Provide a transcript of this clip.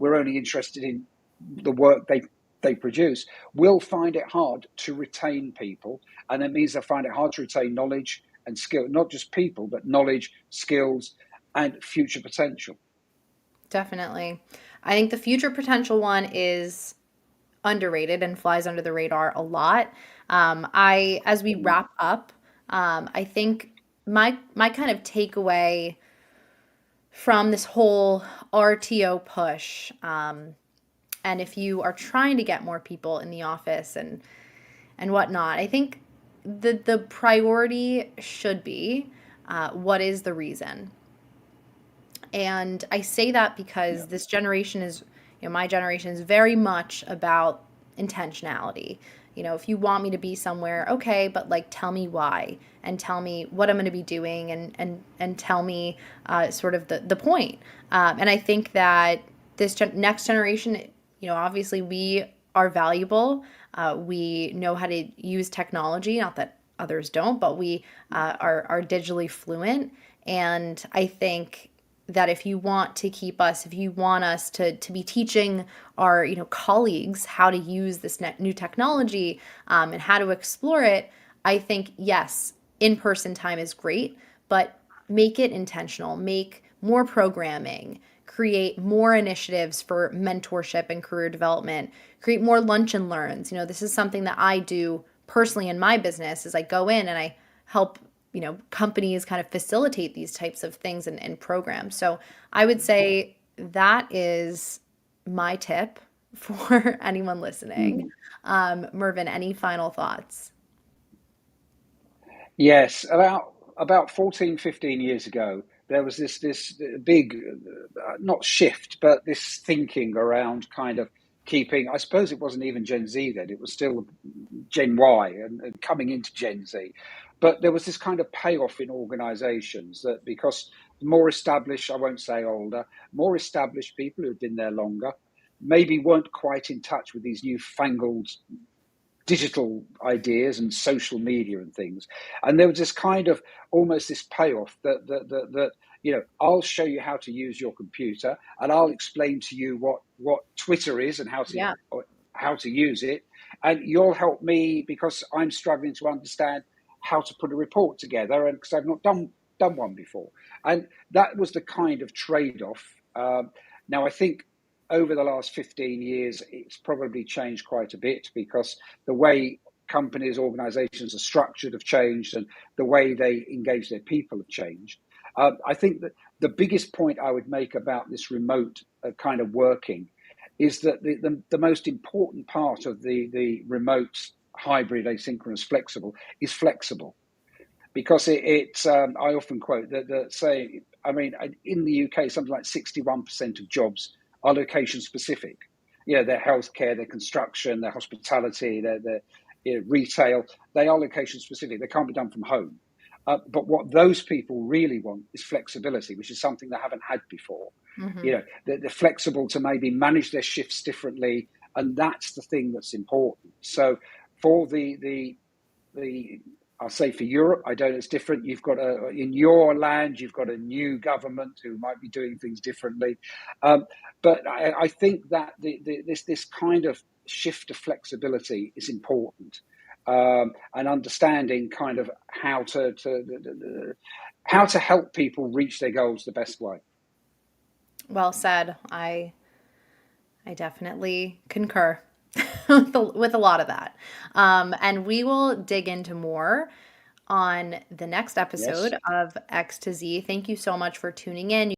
we're only interested in the work they produce, will find it hard to retain people. And it means they find it hard to retain knowledge and skill, not just people, but knowledge, skills, and future potential. Definitely. I think the future potential one is underrated and flies under the radar a lot. As we wrap up, I think my kind of takeaway from this whole RTO push, and if you are trying to get more people in the office and whatnot, I think the priority should be what is the reason. And I say that Yeah. because this generation is, my generation is very much about intentionality. If you want me to be somewhere, okay, but like tell me why and tell me what I'm going to be doing and tell me sort of the point. And I think that this next generation, obviously we are valuable. We know how to use technology, not that others don't, but we are digitally fluent. And I think that if you want to keep us, if you want us to be teaching our colleagues how to use this new technology and how to explore it, I think yes, in-person time is great, but make it intentional, make more programming, create more initiatives for mentorship and career development, create more lunch and learns. This is something that I do personally in my business is I go in and I help companies kind of facilitate these types of things and programs. So I would say that is my tip for anyone listening. Mhm. Mervyn, any final thoughts? Yes, about 14, 15 years ago, there was this big, not shift, but this thinking around kind of keeping. I suppose it wasn't even Gen Z then; it was still Gen Y and coming into Gen Z. But there was this kind of payoff in organisations that because more established, I won't say older, more established people who've been there longer, maybe weren't quite in touch with these newfangled digital ideas and social media and things. And there was this kind of almost this payoff that I'll show you how to use your computer and I'll explain to you what Twitter is and Yeah. how to use it. And you'll help me because I'm struggling to understand how to put a report together and because I've not done one before. And that was the kind of trade-off. Now I think over the last 15 years, it's probably changed quite a bit because the way companies, organizations are structured have changed and the way they engage their people have changed. I think that the biggest point I would make about this remote kind of working is that the most important part of the remote hybrid asynchronous flexible is flexible because I often quote that say, I mean, in the UK, something like 61% of jobs are location specific. Their healthcare, their construction, their hospitality, their retail, they are location specific. They can't be done from home. But what those people really want is flexibility, which is something they haven't had before. Hmm. They're flexible to maybe manage their shifts differently, and that's the thing that's important. So for the I'll say for Europe, I don't know, it's different. You've got in your land, you've got a new government who might be doing things differently. But I think that this kind of shift to flexibility is important, and understanding kind of how to help people reach their goals the best way. Well said. I definitely concur with a lot of that. And we will dig into more on the next episode Yes. of X to Z. Thank you so much for tuning in.